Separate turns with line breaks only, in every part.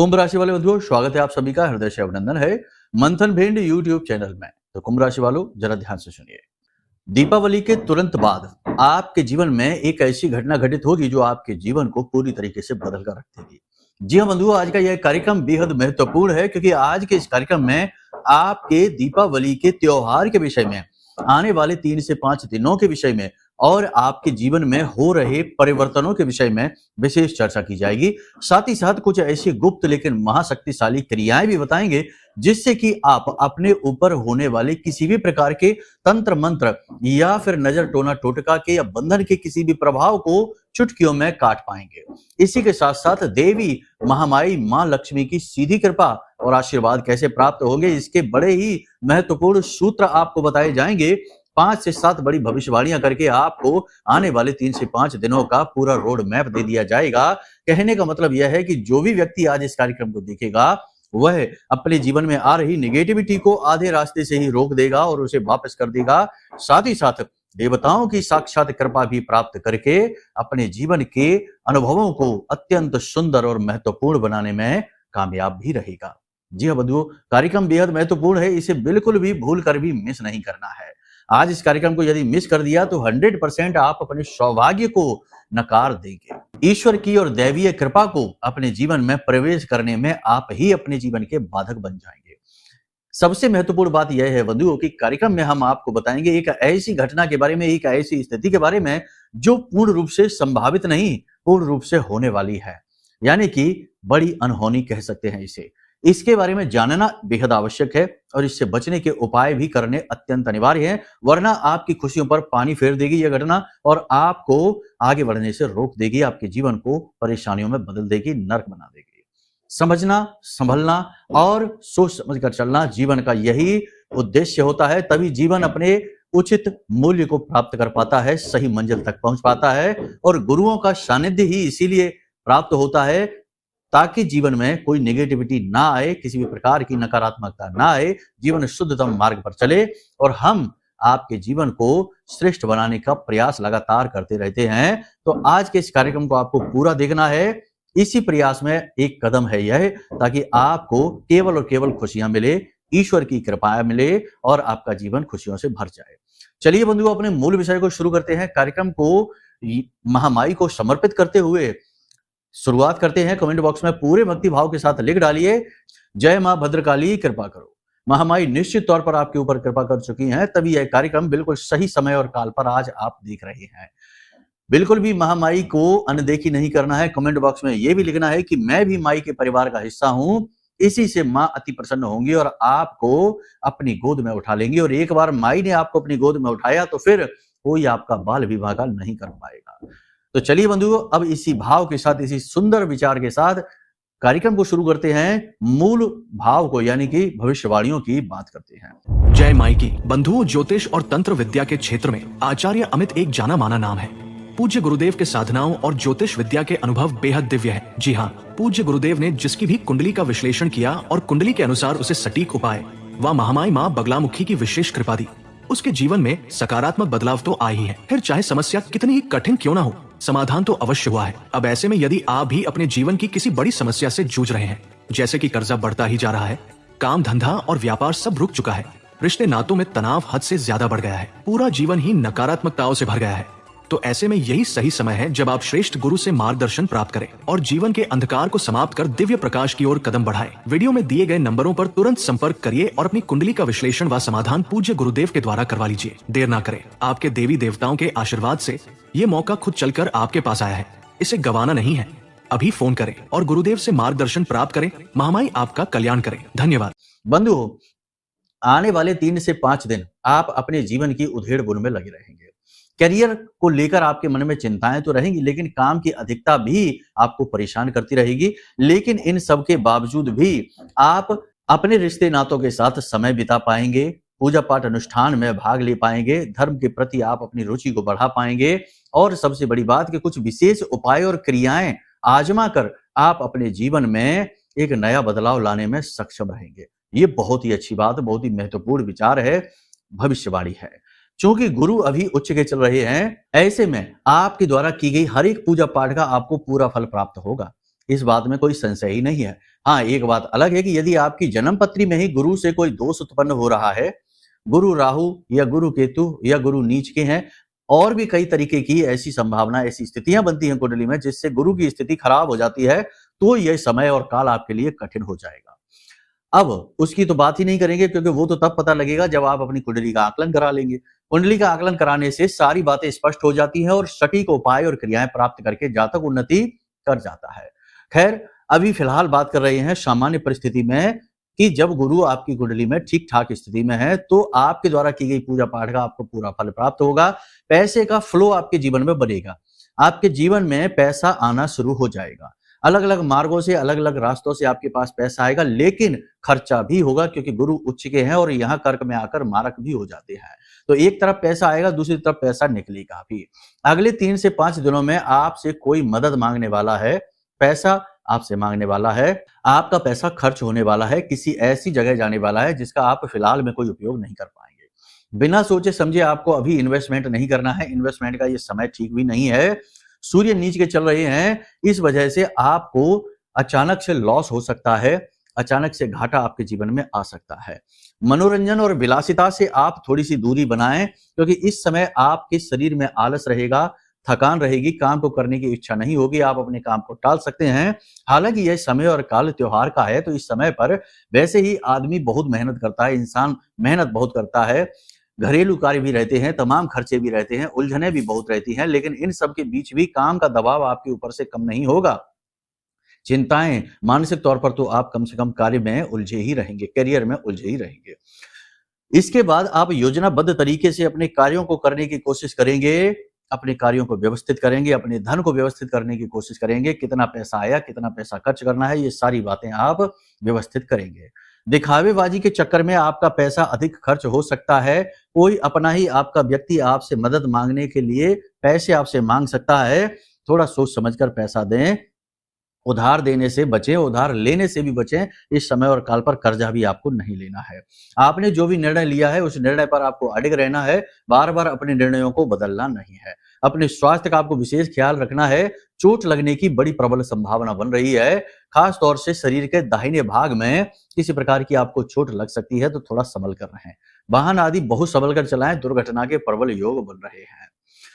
कुंभ राशि वाले बंधुओं, स्वागत है आप सभी का। हृदय से अभिनंदन है मंथन भिंड यूट्यूब चैनल में। तो कुंभ राशि वालों, जरा ध्यान से सुनिए। दीपावली के तुरंत बाद आपके जीवन में एक ऐसी घटना घटित होगी जो आपके जीवन को पूरी तरीके से बदल कर रख देगी। जी हाँ बंधुओं, आज का यह कार्यक्रम बेहद महत्वपूर्ण है क्योंकि आज के इस कार्यक्रम में आपके दीपावली के त्योहार के विषय में, आने वाले 3 से 5 दिनों के विषय में और आपके जीवन में हो रहे परिवर्तनों के विषय में विशेष चर्चा की जाएगी। साथ ही साथ कुछ ऐसी गुप्त लेकिन महाशक्तिशाली क्रियाएं भी बताएंगे जिससे कि आप अपने ऊपर होने वाले किसी भी प्रकार के तंत्र मंत्र या फिर नजर टोना टोटका के या बंधन के किसी भी प्रभाव को चुटकियों में काट पाएंगे। इसी के साथ साथ देवी महामाई मां लक्ष्मी की सीधी कृपा और आशीर्वाद कैसे प्राप्त होंगे, इसके बड़े ही महत्वपूर्ण सूत्र आपको बताए जाएंगे। 5 से 7 बड़ी भविष्यवाणियां करके आपको आने वाले 3 से 5 दिनों का पूरा रोड मैप दे दिया जाएगा। कहने का मतलब यह है कि जो भी व्यक्ति आज इस कार्यक्रम को देखेगा वह अपने जीवन में आ रही नेगेटिविटी को आधे रास्ते से ही रोक देगा और उसे वापस कर देगा। साथ ही साथ देवताओं की साक्षात कृपा भी प्राप्त करके अपने जीवन के अनुभवों को अत्यंत सुंदर और महत्वपूर्ण बनाने में कामयाब भी रहेगा। जी हाँ बंधुओं, कार्यक्रम बेहद महत्वपूर्ण है, इसे बिल्कुल भी भूल कर भी मिस नहीं करना है। आज इस कार्यक्रम को यदि मिस कर दिया तो 100% आप अपने सौभाग्य को नकार देंगे। ईश्वर की और दैवीय कृपा को अपने जीवन में प्रवेश करने में आप ही अपने जीवन के बाधक बन जाएंगे। सबसे महत्वपूर्ण बात यह है बंधुओं कि कार्यक्रम में हम आपको बताएंगे एक ऐसी घटना के बारे में, एक ऐसी स्थिति के बारे में जो पूर्ण रूप से संभावित नहीं, पूर्ण रूप से होने वाली है, यानी कि बड़ी अनहोनी कह सकते हैं इसे। इसके बारे में जानना बेहद आवश्यक है और इससे बचने के उपाय भी करने अत्यंत अनिवार्य हैं, वरना आपकी खुशियों पर पानी फेर देगी यह घटना और आपको आगे बढ़ने से रोक देगी, आपके जीवन को परेशानियों में बदल देगी, नर्क बना देगी। समझना, संभलना और सोच समझकर चलना जीवन का यही उद्देश्य होता है, तभी जीवन अपने उचित मूल्य को प्राप्त कर पाता है, सही मंजिल तक पहुंच पाता है। और गुरुओं का सानिध्य ही इसीलिए प्राप्त होता है ताकि जीवन में कोई नेगेटिविटी ना आए, किसी भी प्रकार की नकारात्मकता ना आए, जीवन शुद्धतम मार्ग पर चले और हम आपके जीवन को श्रेष्ठ बनाने का प्रयास लगातार करते रहते हैं। तो आज के इस कार्यक्रम को आपको पूरा देखना है। इसी प्रयास में एक कदम है यह, ताकि आपको केवल और केवल खुशियां मिले, ईश्वर की कृपा मिले और आपका जीवन खुशियों से भर जाए। चलिए बंधुओं, अपने मूल विषय को शुरू करते हैं। कार्यक्रम को महामाई को समर्पित करते हुए शुरुआत करते हैं। कमेंट बॉक्स में पूरे भक्ति भाव के साथ लिख डालिए, जय मां भद्रकाली कृपा करो। महामाई निश्चित तौर पर आपके ऊपर कृपा कर चुकी हैं, तभी यह कार्यक्रम बिल्कुल सही समय और काल पर आज आप देख रहे हैं। बिल्कुल भी महामाई को अनदेखी नहीं करना है। कमेंट बॉक्स में यह भी लिखना है कि मैं भी माई के परिवार का हिस्सा हूं, इसी से मां अति प्रसन्न होंगी और आपको अपनी गोद में उठा लेंगी। और एक बार माई ने आपको अपनी गोद में उठाया तो फिर कोई आपका बाल विवाह नहीं कर पाएगा। तो चलिए बंधुओं, अब इसी भाव के साथ, इसी सुंदर विचार के साथ कार्यक्रम को शुरू करते हैं। मूल भाव को यानी कि भविष्यवाणियों की बात करते हैं।
जय माई की। बंधुओं, ज्योतिष और तंत्र विद्या के क्षेत्र में आचार्य अमित एक जाना माना नाम है। पूज्य गुरुदेव के साधनाओं और ज्योतिष विद्या के अनुभव बेहद दिव्य है। जी हाँ, पूज्य गुरुदेव ने जिसकी भी कुंडली का विश्लेषण किया और कुंडली के अनुसार उसे सटीक उपाय व महामाई माँ बगलामुखी की विशेष कृपा दी, उसके जीवन में सकारात्मक बदलाव तो आए ही है। फिर चाहे समस्या कितनी ही कठिन क्यों ना हो, समाधान तो अवश्य हुआ है। अब ऐसे में यदि आप भी अपने जीवन की किसी बड़ी समस्या से जूझ रहे हैं, जैसे कि कर्जा बढ़ता ही जा रहा है, काम धंधा और व्यापार सब रुक चुका है, रिश्ते नातों में तनाव हद से ज्यादा बढ़ गया है, पूरा जीवन ही नकारात्मकताओं से भर गया है, तो ऐसे में यही सही समय है जब आप श्रेष्ठ गुरु से मार्गदर्शन प्राप्त करें और जीवन के अंधकार को समाप्त कर दिव्य प्रकाश की ओर कदम बढ़ाएं। वीडियो में दिए गए नंबरों पर तुरंत संपर्क करिए और अपनी कुंडली का विश्लेषण व समाधान पूज्य गुरुदेव के द्वारा करवा लीजिए। देर ना करें, आपके देवी देवताओं के आशीर्वाद से ये मौका खुद चलकर आपके पास आया है, इसे गंवाना नहीं है। अभी फोन करें और गुरुदेव से मार्गदर्शन प्राप्त करें। महामाई आपका कल्याण करें। धन्यवाद।
बंधुओं, आने वाले 3 से 5 दिन आप अपने जीवन की उधेड़ बुन में लगे रहेंगे। करियर को लेकर आपके मन में चिंताएं तो रहेंगी, लेकिन काम की अधिकता भी आपको परेशान करती रहेगी। लेकिन इन सब के बावजूद भी आप अपने रिश्ते नातों के साथ समय बिता पाएंगे, पूजा पाठ अनुष्ठान में भाग ले पाएंगे, धर्म के प्रति आप अपनी रुचि को बढ़ा पाएंगे और सबसे बड़ी बात कि कुछ विशेष उपाय और क्रियाएं आजमा कर आप अपने जीवन में एक नया बदलाव लाने में सक्षम रहेंगे। ये बहुत ही अच्छी बात, बहुत ही महत्वपूर्ण विचार है, भविष्यवाणी है। चूंकि गुरु अभी उच्च के चल रहे हैं, ऐसे में आपके द्वारा की गई हर एक पूजा पाठ का आपको पूरा फल प्राप्त होगा। इस बात में कोई संशय ही नहीं है। हाँ, एक बात अलग है कि यदि आपकी जन्म पत्री में ही गुरु से कोई दोष उत्पन्न हो रहा है, गुरु राहु या गुरु केतु या गुरु नीच के हैं, और भी कई तरीके की ऐसी संभावना, ऐसी स्थितियां बनती हैं कुंडली में जिससे गुरु की स्थिति खराब हो जाती है, तो यह समय और काल आपके लिए कठिन हो जाएगा। अब उसकी तो बात ही नहीं करेंगे, क्योंकि वो तो तब पता लगेगा जब आप अपनी कुंडली का आकलन करा लेंगे। कुंडली का आकलन कराने से सारी बातें स्पष्ट हो जाती हैं और सटीक उपाय और क्रियाएं प्राप्त करके जातक उन्नति कर जाता है। खैर, अभी फिलहाल बात कर रहे हैं सामान्य परिस्थिति में कि जब गुरु आपकी कुंडली में ठीक ठाक स्थिति में है तो आपके द्वारा की गई पूजा पाठ का आपको पूरा फल प्राप्त होगा। पैसे का फ्लो आपके जीवन में बनेगा, आपके जीवन में पैसा आना शुरू हो जाएगा। अलग अलग मार्गों से, अलग अलग रास्तों से आपके पास पैसा आएगा, लेकिन खर्चा भी होगा, क्योंकि गुरु उच्च के हैं और यहाँ कर्क में आकर मारक भी हो जाते हैं। तो एक तरफ पैसा आएगा, दूसरी तरफ पैसा निकलेगा भी। अगले 3 से 5 दिनों में आपसे कोई मदद मांगने वाला है, पैसा आपसे मांगने वाला है, आपका पैसा खर्च होने वाला है, किसी ऐसी जगह जाने वाला है जिसका आप फिलहाल में कोई उपयोग नहीं कर पाएंगे। बिना सोचे समझे आपको अभी इन्वेस्टमेंट नहीं करना है। इन्वेस्टमेंट का ये समय ठीक भी नहीं है। सूर्य नीच के चल रहे हैं, इस वजह से आपको अचानक से लॉस हो सकता है, अचानक से घाटा आपके जीवन में आ सकता है। मनोरंजन और विलासिता से आप थोड़ी सी दूरी बनाएं, क्योंकि इस समय आपके शरीर में आलस रहेगा, थकान रहेगी, काम को करने की इच्छा नहीं होगी, आप अपने काम को टाल सकते हैं। हालांकि यह समय और काल त्योहार का है, तो इस समय पर वैसे ही आदमी बहुत मेहनत करता है, इंसान मेहनत बहुत करता है, घरेलू कार्य भी रहते हैं, तमाम खर्चे भी रहते हैं, उलझने भी बहुत रहती हैं, लेकिन इन सब के बीच भी काम का दबाव आपके ऊपर से कम नहीं होगा। चिंताएं, मानसिक तौर पर तो आप कम से कम कार्य में उलझे ही रहेंगे, करियर में उलझे ही रहेंगे। इसके बाद आप योजनाबद्ध तरीके से अपने कार्यों को करने की कोशिश करेंगे, अपने कार्यों को व्यवस्थित करेंगे, अपने धन को व्यवस्थित करने की कोशिश करेंगे। कितना पैसा आया, कितना पैसा खर्च करना है, ये सारी बातें आप व्यवस्थित करेंगे। दिखावेबाजी के चक्कर में आपका पैसा अधिक खर्च हो सकता है। कोई अपना ही आपका व्यक्ति आपसे मदद मांगने के लिए पैसे आपसे मांग सकता है। थोड़ा सोच समझकर पैसा दें, उधार देने से बचें, उधार लेने से भी बचें। इस समय और काल पर कर्जा भी आपको नहीं लेना है। आपने जो भी निर्णय लिया है उस निर्णय पर आपको अडिग रहना है, बार बार अपने निर्णयों को बदलना नहीं है। अपने स्वास्थ्य का आपको विशेष ख्याल रखना है। चोट लगने की बड़ी प्रबल संभावना बन रही है, खास तौर से शरीर के दाहिने भाग में किसी प्रकार की आपको चोट लग सकती है, तो थोड़ा संभल कर रहें। वाहन आदि बहुत संभल कर चलाएं, दुर्घटना के प्रबल योग बन रहे हैं।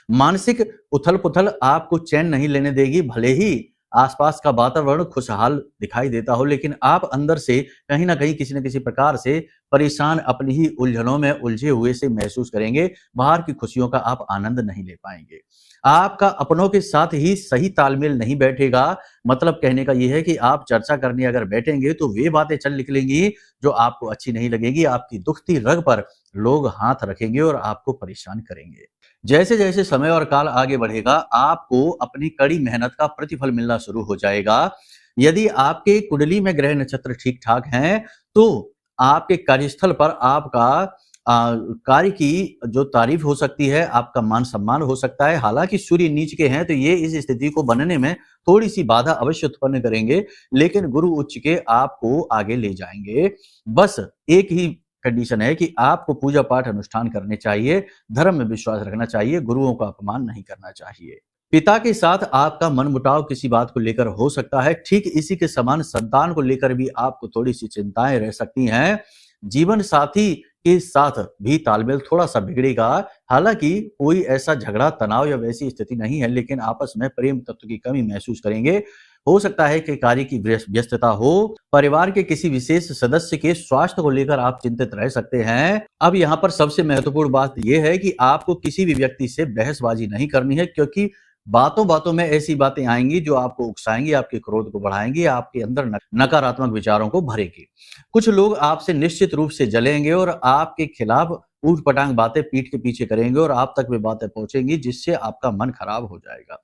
मानसिक उथल पुथल आपको चैन नहीं लेने देगी। भले ही आसपास का वातावरण खुशहाल दिखाई देता हो, लेकिन आप अंदर से कहीं ना कहीं किसी न किसी प्रकार से परेशान, अपनी ही उलझनों में उलझे हुए से महसूस करेंगे। बाहर की खुशियों का आप आनंद नहीं ले पाएंगे। आपका अपनों के साथ ही सही तालमेल नहीं बैठेगा। मतलब कहने का यह है कि आप चर्चा करने अगर बैठेंगे तो वे बातें चल निकलेंगी जो आपको अच्छी नहीं लगेगी। आपकी दुखती रग पर लोग हाथ रखेंगे और आपको परेशान करेंगे। जैसे जैसे समय और काल आगे बढ़ेगा, आपको अपनी कड़ी मेहनत का प्रतिफल मिलना शुरू हो जाएगा। यदि आपके कुंडली में ग्रह नक्षत्र ठीक ठाक हैं, तो आपके कार्यस्थल पर आपका कार्य की जो तारीफ हो सकती है, आपका मान सम्मान हो सकता है। हालांकि सूर्य नीच के हैं, तो ये इस स्थिति को बनने में थोड़ी सी बाधा अवश्य उत्पन्न करेंगे, लेकिन गुरु उच्च के आपको आगे ले जाएंगे। बस एक ही कंडीशन है कि आपको पूजा पाठ अनुष्ठान करने चाहिए, धर्म में विश्वास रखना चाहिए, गुरुओं का अपमान नहीं करना चाहिए। पिता के साथ आपका मनमुटाव किसी बात को लेकर हो सकता है। ठीक इसी के समान संतान को लेकर भी आपको थोड़ी सी चिंताएं रह सकती हैं। जीवन साथी के साथ भी तालमेल थोड़ा सा बिगड़ेगा। हालांकि कोई ऐसा झगड़ा, तनाव या वैसी स्थिति नहीं है, लेकिन आपस में प्रेम तत्व की कमी महसूस करेंगे। हो सकता है कि कार्य की व्यस्तता हो, परिवार के किसी विशेष सदस्य के स्वास्थ्य को लेकर आप चिंतित रह सकते हैं। अब यहाँ पर सबसे महत्वपूर्ण बात यह है कि आपको किसी भी व्यक्ति से बहसबाजी नहीं करनी है, क्योंकि बातों बातों में ऐसी बातें आएंगी जो आपको उकसाएंगी, आपके क्रोध को बढ़ाएंगी, आपके अंदर नकारात्मक विचारों को भरेगी। कुछ लोग आपसे निश्चित रूप से जलेंगे और आपके खिलाफ ऊट-पटांग बातें पीठ के पीछे करेंगे और आप तक वे बातें पहुंचेंगी, जिससे आपका मन खराब हो जाएगा।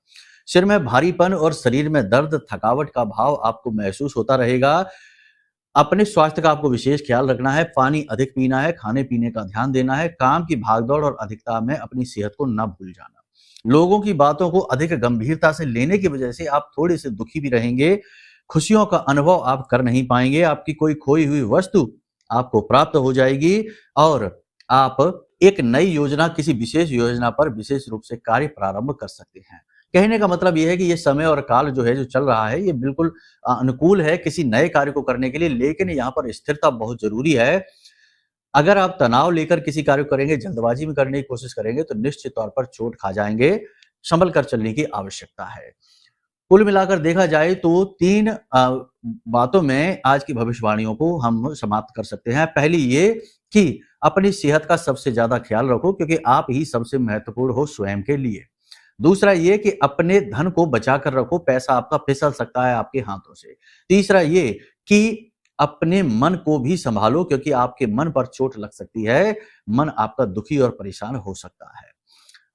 सिर में भारीपन और शरीर में दर्द, थकावट का भाव आपको महसूस होता रहेगा। अपने स्वास्थ्य का आपको विशेष ख्याल रखना है। पानी अधिक पीना है, खाने पीने का ध्यान देना है। काम की भागदौड़ और अधिकता में अपनी सेहत को न भूल जाना। लोगों की बातों को अधिक गंभीरता से लेने की वजह से आप थोड़े से दुखी भी रहेंगे। खुशियों का अनुभव आप कर नहीं पाएंगे। आपकी कोई खोई हुई वस्तु आपको प्राप्त हो जाएगी और आप एक नई योजना, किसी विशेष योजना पर विशेष रूप से कार्य प्रारंभ कर सकते हैं। कहने का मतलब ये है कि ये समय और काल जो है, जो चल रहा है, ये बिल्कुल अनुकूल है किसी नए कार्य को करने के लिए, लेकिन यहाँ पर स्थिरता बहुत ज़रूरी है। अगर आप तनाव लेकर किसी कार्य को करेंगे, जल्दबाजी में करने की कोशिश करेंगे, तो निश्चित तौर पर चोट खा जाएँगे, संभल कर चलने की आवश्यकता है। कुल मिलाकर देखा जाए तो 3 बातों में आज की भविष्यवाणियों को हम समाप्त कर सकते हैं। पहली ये कि अपनी सेहत का सबसे ज़्यादा ख्याल रखो, क्योंकि आप ही सबसे महत्वपूर्ण हो स्वयं के लिए। दूसरा ये कि अपने धन को बचा कर रखो, पैसा आपका फिसल सकता है आपके हाथों से। तीसरा ये कि अपने मन को भी सँभालो, क्योंकि आपके मन पर चोट लग सकती है, मन आपका दुखी और परेशान हो सकता है।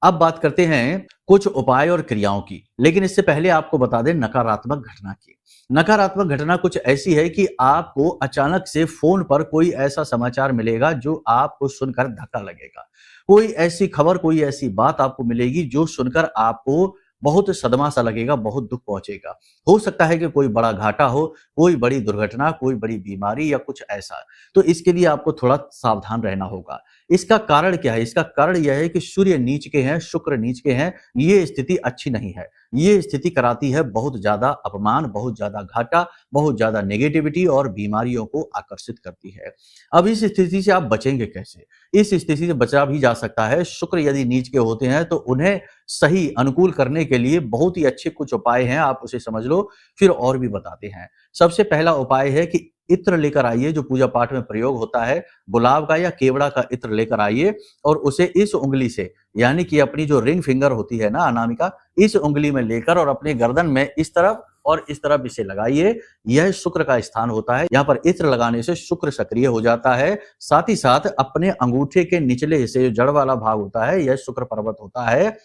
अब बात करते हैं कुछ उपाय और क्रियाओं की, लेकिन इससे पहले आपको बता दें नकारात्मक घटना की। नकारात्मक घटना कुछ ऐसी है कि आपको अचानक से फ़ोन पर कोई ऐसा समाचार मिलेगा जो आपको सुनकर धक्का लगेगा। कोई ऐसी खबर, कोई ऐसी बात आपको मिलेगी जो सुनकर आपको बहुत सदमा सा लगेगा, बहुत दुःख पहुँचेगा। हो सकता है कि कोई बड़ा घाटा हो, कोई बड़ी दुर्घटना, कोई बड़ी बीमारी या कुछ ऐसा। तो इसके लिए आपको थोड़ा सावधान रहना होगा। इसका कारण क्या है? इसका कारण यह है कि सूर्य नीच के हैं, शुक्र नीच के हैं, ये स्थिति अच्छी नहीं है। ये स्थिति कराती है बहुत ज़्यादा अपमान, बहुत ज़्यादा घाटा, बहुत ज़्यादा नेगेटिविटी और बीमारियों को आकर्षित करती है। अब इस स्थिति से आप बचेंगे कैसे? इस स्थिति से बचा भी जा सकता है। शुक्र यदि नीच के होते हैं तो उन्हें सही अनुकूल करने के लिए बहुत ही अच्छे कुछ उपाय हैं, आप उसे समझ लो, फिर और भी बताते हैं। सबसे पहला उपाय है कि इत्र लेकर आइए, जो पूजा पाठ में प्रयोग होता है, गुलाब का या केवड़ा का इत्र लेकर आइए और उसे इस उँगली से, यानी कि अपनी जो रिंग फिंगर होती है ना अनामिका, इस उँगली में लेकर और अपने गर्दन में इस तरफ और इस तरफ इसे लगाइए। यह शुक्र का स्थान होता है। यहाँ पर इत्र लगाने से शुक्र सक्रिय हो जाता है। साथ ही साथ अपने अंगूठे के निचले हिस्से, जो जड़ वाला भाग होता है, यह शुक्र पर्वत होता है।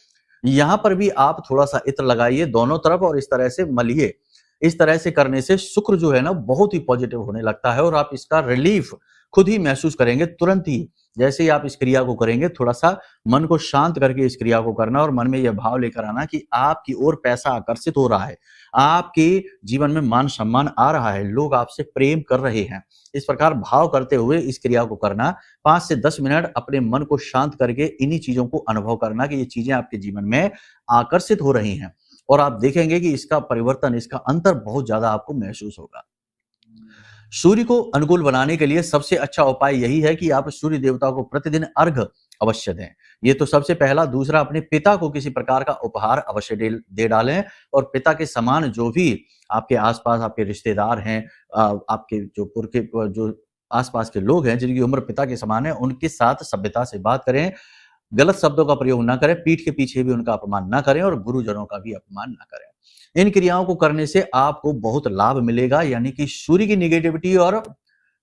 यहाँ पर भी आप थोड़ा-सा इत्र लगाइए दोनों तरफ और इस तरह से मलिए। इस तरह से करने से शुक्र जो है ना बहुत ही पॉजिटिव होने लगता है और आप इसका रिलीफ खुद ही महसूस करेंगे तुरंत ही। जैसे ही आप इस क्रिया को करेंगे, थोड़ा-सा मन को शांत करके इस क्रिया को करना और मन में यह भाव लेकर आना कि आपकी ओर पैसा आकर्षित हो रहा है। आपके जीवन में मान-सम्मान आ रहा है, लोग आपसे प्रेम कर रहे हैं। इस प्रकार भाव करते हुए इस क्रिया को करना, 5 से 10 मिनट अपने मन को शांत करके इन्हीं चीज़ों को अनुभव करना कि ये चीज़ें आपके जीवन में आकर्षित हो रही हैं और आप देखेंगे कि इसका परिवर्तन, इसका अंतर बहुत ज़्यादा आपको महसूस होगा। सूर्य को अनुकूल बनाने के लिए सबसे अच्छा उपाय यही है कि आप सूर्य देवता को प्रतिदिन अर्घ अवश्य दें। ये तो सबसे पहला। दूसरा, अपने पिता को किसी प्रकार का उपहार अवश्य दे डालें और पिता के समान जो भी आपके आस-पास आपके रिश्तेदार हैं, आपके जो पुरखे जो आस-पास के लोग हैं जिनकी उम्र पिता के समान है, उनके साथ सभ्यता से बात करें। गलत शब्दों का प्रयोग ना करें, पीठ के पीछे भी उनका अपमान ना करें और गुरुजनों का भी अपमान ना करें। इन क्रियाओं को करने से आपको बहुत लाभ मिलेगा, यानी कि सूर्य की नेगेटिविटी और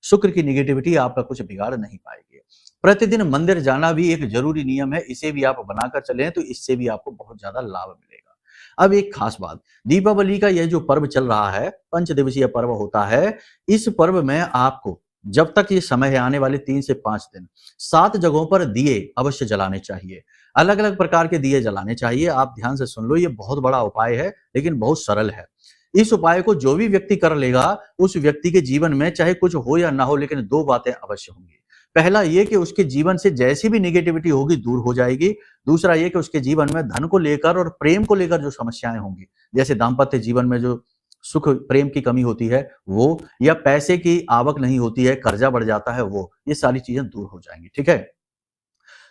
शुक्र की नेगेटिविटी आपका कुछ बिगाड़ नहीं पाएगी। प्रतिदिन मंदिर जाना भी एक जरूरी नियम है, इसे भी आप बनाकर चलें तो इससे भी आपको बहुत ज्यादा लाभ मिलेगा। अब एक खास बात, दीपावली का यह जो पर्व चल रहा है, पंचदिवसीय पर्व होता है, इस पर्व में आपको जब तक ये समय है, आने वाले 3 से 5 दिन, 7 जगहों पर दिए अवश्य जलाने चाहिए। अलग-अलग प्रकार के दिए जलाने चाहिए। आप ध्यान से सुन लो, ये बहुत बड़ा उपाय है, लेकिन बहुत सरल है। इस उपाय को जो भी व्यक्ति कर लेगा, उस व्यक्ति के जीवन में चाहे कुछ हो या ना हो, लेकिन 2 बातें अवश्य होंगी। पहला ये कि उसके जीवन से जैसी भी नेगेटिविटी होगी दूर हो जाएगी। दूसरा ये कि उसके जीवन में धन को लेकर और प्रेम को लेकर जो समस्याएं होंगी, जैसे दाम्पत्य जीवन में जो सुख प्रेम की कमी होती है वो, या पैसे की आवक नहीं होती है, कर्जा बढ़ जाता है वो, ये सारी चीजें दूर हो जाएंगी। ठीक है,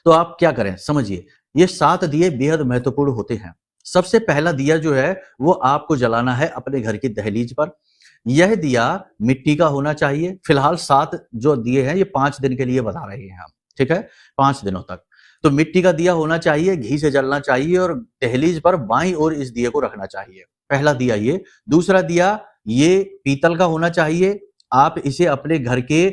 तो आप क्या करें समझिए। ये 7 दिए बेहद महत्वपूर्ण होते हैं। सबसे पहला दिया जो है वो आपको जलाना है अपने घर की दहलीज पर। यह दिया मिट्टी का होना चाहिए। फिलहाल 7 जो दिए हैं ये 5 दिन के लिए बता रहे हैं हम, ठीक है, 5 दिनों तक। तो मिट्टी का दिया होना चाहिए, घी से जलना चाहिए और दहलीज पर बाईं ओर इस दिए को रखना चाहिए। पहला दिया ये। दूसरा दिया ये पीतल का होना चाहिए। आप इसे अपने घर के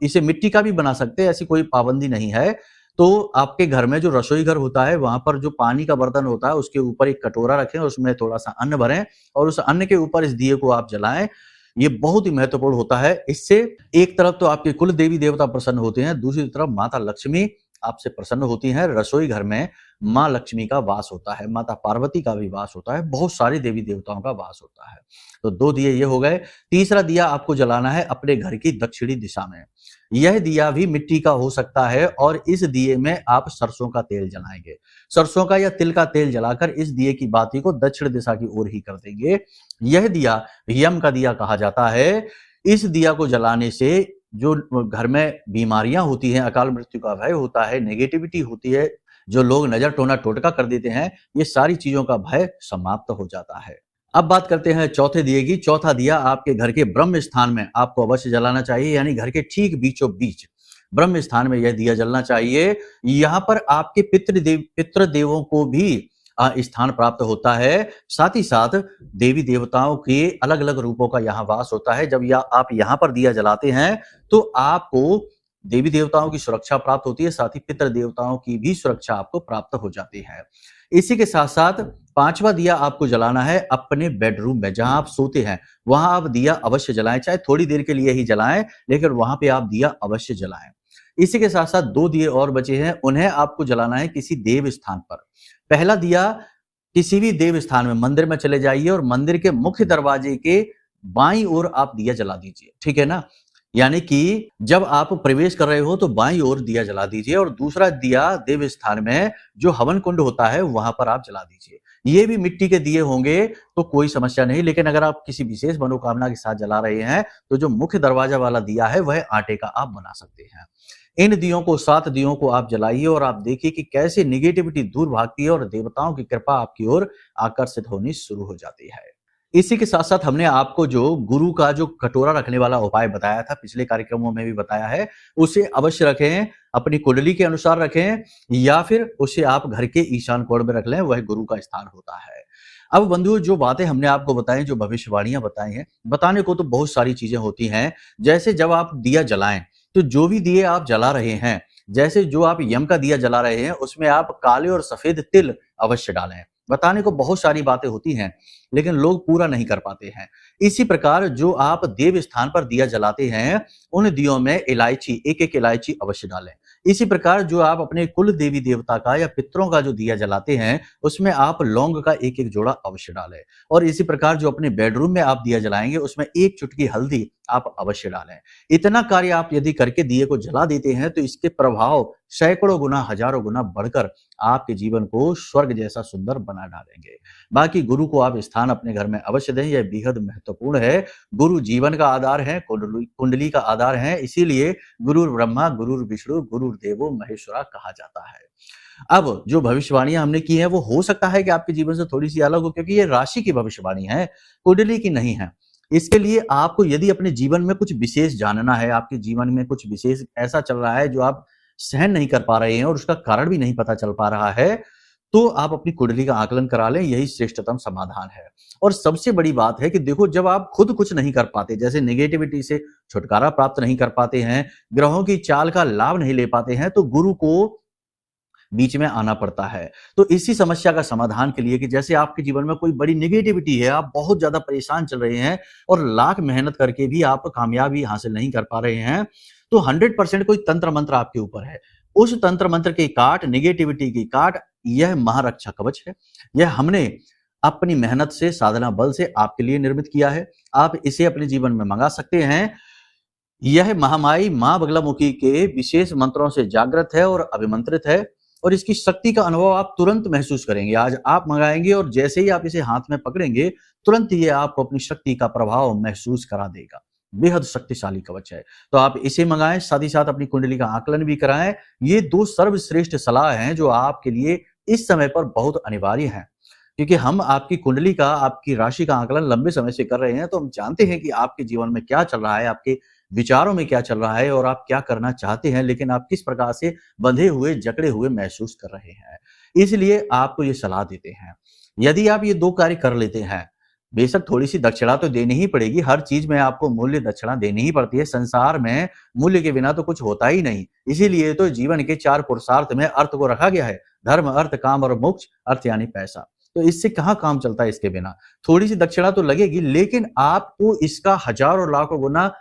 इसे मिट्टी का भी बना सकते हैं, ऐसी कोई पाबंदी नहीं है। तो आपके घर में जो रसोई घर होता है, वहां पर जो पानी का बर्तन होता है, उसके ऊपर एक कटोरा रखें, उसमें थोड़ा सा अन्न भरें और उस अन्न के ऊपर इस दिए को आप जलाएं। ये बहुत ही महत्वपूर्ण होता है। इससे एक तरफ तो आपके कुल देवी देवता प्रसन्न होते हैं, दूसरी तरफ माता लक्ष्मी आपसे प्रसन्न होती हैं। रसोई घर में माँ लक्ष्मी का वास होता है, माता पार्वती का भी वास होता है, बहुत सारे देवी देवताओं का वास होता है। तो 2 दिए ये हो गए। तीसरा दिया आपको जलाना है अपने घर की दक्षिणी दिशा में। यह दिया भी मिट्टी का हो सकता है और इस दिए में आप सरसों का तेल जलाएंगे। सरसों का या तिल का तेल जलाकर इस दिए की बाती को दक्षिण दिशा की ओर ही कर देंगे। यह दिया यम का दिया कहा जाता है। इस दिया को जलाने से जो घर में बीमारियां होती हैं, अकाल मृत्यु का भय होता है, नेगेटिविटी होती है, जो लोग नजर टोना टोटका कर देते हैं, ये सारी चीजों का भय समाप्त हो जाता है। अब बात करते हैं चौथे दिए की। चौथा दिया आपके घर के ब्रह्म स्थान में आपको अवश्य जलाना चाहिए, यानी घर के ठीक बीचों बीच ब्रह्म स्थान में यह दिया जलना चाहिए। यहाँ पर आपके पितृ देवों को भी स्थान प्राप्त होता है। साथ ही साथ देवी देवताओं के अलग अलग रूपों का यहाँ वास होता है। जब आप यहाँ पर दिया जलाते हैं तो आपको देवी देवताओं की सुरक्षा प्राप्त होती है, साथ ही पितृ देवताओं की भी सुरक्षा आपको प्राप्त हो जाती है। इसी के साथ साथ 5वां दिया आपको जलाना है अपने बेडरूम में, जहां आप सोते हैं वहां आप दिया अवश्य जलाएं, चाहे थोड़ी देर के लिए ही जलाएं, लेकिन वहां पे आप दिया अवश्य जलाएं। इसी के साथ साथ 2 दिए और बचे हैं, उन्हें आपको जलाना है किसी देव स्थान पर। पहला दिया किसी भी देव स्थान में, मंदिर में चले जाइए और मंदिर के मुख्य दरवाजे के बाईं ओर आप दिया जला दीजिए, ठीक है ना। यानी कि जब आप प्रवेश कर रहे हो तो बाईं ओर दिया जला दीजिए और दूसरा दिया देव स्थान में जो हवन कुंड होता है वहां पर आप जला दीजिए। ये भी मिट्टी के दिए होंगे तो कोई समस्या नहीं, लेकिन अगर आप किसी विशेष मनोकामना के साथ जला रहे हैं तो जो मुख्य दरवाजा वाला दिया है वह आटे का आप बना सकते हैं। इन दियों को 7 दियों को आप जलाइए और आप देखिए कि कैसे निगेटिविटी दूर भागती है और देवताओं की कृपा आपकी ओर आकर्षित होनी शुरू हो जाती है। इसी के साथ साथ हमने आपको जो गुरु का जो कटोरा रखने वाला उपाय बताया था, पिछले कार्यक्रमों में भी बताया है, उसे अवश्य रखें, अपनी कुंडली के अनुसार रखें या फिर उसे आप घर के ईशान कोण में रख लें, वह गुरु का स्थान होता है। अब बंधुओं, जो बातें हमने आपको बताई, जो भविष्यवाणियां बताई हैं, बताने को तो बहुत सारी चीजें होती हैं। जैसे जब आप दिया जलाएं तो जो भी दिए आप जला रहे हैं, जैसे जो आप यम का दिया जला रहे हैं उसमें आप काले और सफेद तिल अवश्य डालें। बताने को बहुत सारी बातें होती हैं लेकिन लोग पूरा नहीं कर पाते हैं। इसी प्रकार जो आप देव स्थान पर दिया जलाते हैं उन दियों में इलायची, एक इलायची अवश्य डालें। इसी प्रकार जो आप अपने कुल देवी देवता का या पितरों का जो दिया जलाते हैं उसमें आप लौंग का एक जोड़ा अवश्य डालें। और इसी प्रकार जो अपने बेडरूम में आप दिया जलाएंगे उसमें 1 चुटकी हल्दी आप अवश्य डालें। इतना कार्य आप यदि करके दिए को जला देते हैं तो इसके प्रभाव सैकड़ों गुना, हजारों गुना बढ़कर आपके जीवन को स्वर्ग जैसा सुंदर बना डालेंगे। बाकी गुरु को आप स्थान अपने घर में अवश्य दें, यह बेहद महत्वपूर्ण है। गुरु जीवन का आधार है, कुंडली का आधार है, इसीलिए गुरु ब्रह्मा, गुरु विष्णु, गुरुदेवो महेश्वरा कहा जाता है। अब जो भविष्यवाणियां हमने की है वो हो सकता है कि आपके जीवन से थोड़ी सी अलग हो, क्योंकि ये राशि की भविष्यवाणी है, कुंडली की नहीं है। इसके लिए आपको यदि अपने जीवन में कुछ विशेष जानना है, आपके जीवन में कुछ विशेष ऐसा चल रहा है जो आप सहन नहीं कर पा रहे हैं और उसका कारण भी नहीं पता चल पा रहा है, तो आप अपनी कुंडली का आकलन करा लें, यही श्रेष्ठतम समाधान है। और सबसे बड़ी बात है कि देखो, जब आप खुद कुछ नहीं कर पाते, जैसे नेगेटिविटी से छुटकारा प्राप्त नहीं कर पाते हैं, ग्रहों की चाल का लाभ नहीं ले पाते हैं, तो गुरु को बीच में आना पड़ता है। तो इसी समस्या का समाधान के लिए कि जैसे आपके जीवन में कोई बड़ी नेगेटिविटी है, आप बहुत ज्यादा परेशान चल रहे हैं और लाख मेहनत करके भी आप कामयाबी हासिल नहीं कर पा रहे हैं, तो 100% कोई तंत्र मंत्र आपके ऊपर है। उस तंत्र मंत्र की काट, नेगेटिविटी की काट, यह महारक्षा कवच है। यह हमने अपनी मेहनत से, साधना बल से आपके लिए निर्मित किया है। आप इसे अपने जीवन में मंगा सकते हैं। यह महामाई मां बगलामुखी के विशेष मंत्रों से जागृत है और अभिमंत्रित है और इसकी शक्ति का अनुभव आप तुरंत महसूस करेंगे। आज आप मंगाएंगे और जैसे ही आप इसे हाथ में पकड़ेंगे, तुरंत ये आपको अपनी शक्ति का प्रभाव महसूस करा देगा। बेहद शक्तिशाली कवच है, तो आप इसे मंगाएं, साथ ही साथ अपनी कुंडली का आकलन भी कराएं। ये 2 सर्वश्रेष्ठ सलाह हैं जो आपके लिए इस समय पर बहुत अनिवार्य हैं, क्योंकि हम आपकी कुंडली का, आपकी राशि का आकलन लंबे समय से कर रहे हैं, तो हम जानते हैं कि आपके जीवन में क्या चल रहा है, आपके विचारों में क्या चल रहा है और आप क्या करना चाहते हैं, लेकिन आप किस प्रकार से बंधे हुए, जकड़े हुए महसूस कर रहे हैं। इसलिए आपको ये सलाह देते हैं, यदि आप ये 2 कार्य कर लेते हैं, बेशक थोड़ी सी दक्षिणा तो देनी ही पड़ेगी, हर चीज में आपको मूल्य दक्षिणा देनी ही पड़ती है। संसार में मूल्य के बिना तो कुछ होता ही नहीं, इसीलिए तो जीवन के 4 पुरुषार्थ में अर्थ को रखा गया है, धर्म, अर्थ, काम और मोक्ष। अर्थ यानी पैसा, तो इससे कहाँ काम चलता है इसके बिना। थोड़ी सी दक्षिणा तो लगेगी, लेकिन आपको इसका हजारों लाखों गुना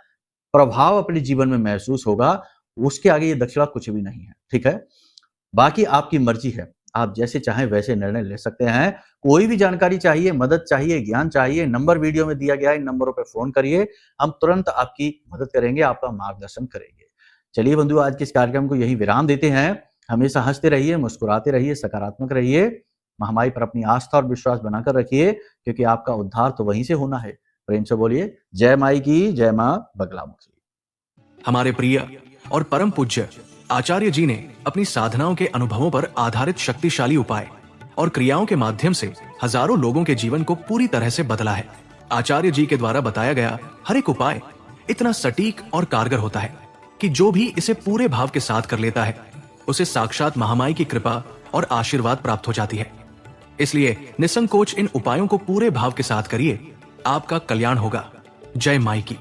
प्रभाव अपने जीवन में महसूस होगा। उसके आगे ये दक्षिणा कुछ भी नहीं है, ठीक है। बाकी आपकी मर्जी है, आप जैसे चाहें वैसे निर्णय ले सकते हैं। कोई भी जानकारी चाहिए, मदद चाहिए, ज्ञान चाहिए, नंबर वीडियो में दिया गया है, इन नंबरों पे फोन करिए, हम तुरंत आपकी मदद करेंगे, आपका मार्गदर्शन करेंगे। चलिए बंधु, आज के इस कार्यक्रम को यहीं विराम देते हैं। हमेशा हंसते रहिए, मुस्कुराते रहिए, सकारात्मक रहिए, महामाई पर अपनी आस्था और विश्वास बनाकर रखिए, क्योंकि आपका उद्धार तो वहीं से होना है। प्रेम से बोलिए जय माई की, जय मां बगलामुखी।
हमारे प्रिय और परम पूज्य आचार्य जी ने अपनी साधनाओं के अनुभवों पर आधारित शक्तिशाली उपाय और क्रियाओं के माध्यम से हजारों लोगों के जीवन को पूरी तरह से बदला है। आचार्य जी के द्वारा बताया गया हर एक उपाय इतना सटीक और कारगर होता है कि जो भी इसे पूरे भाव के साथ कर लेता है, उसे साक्षात महामाई की कृपा और आशीर्वाद प्राप्त हो जाती है। इसलिए निसंकोच इन उपायों को पूरे भाव के साथ करिए, आपका कल्याण होगा। जय माई की।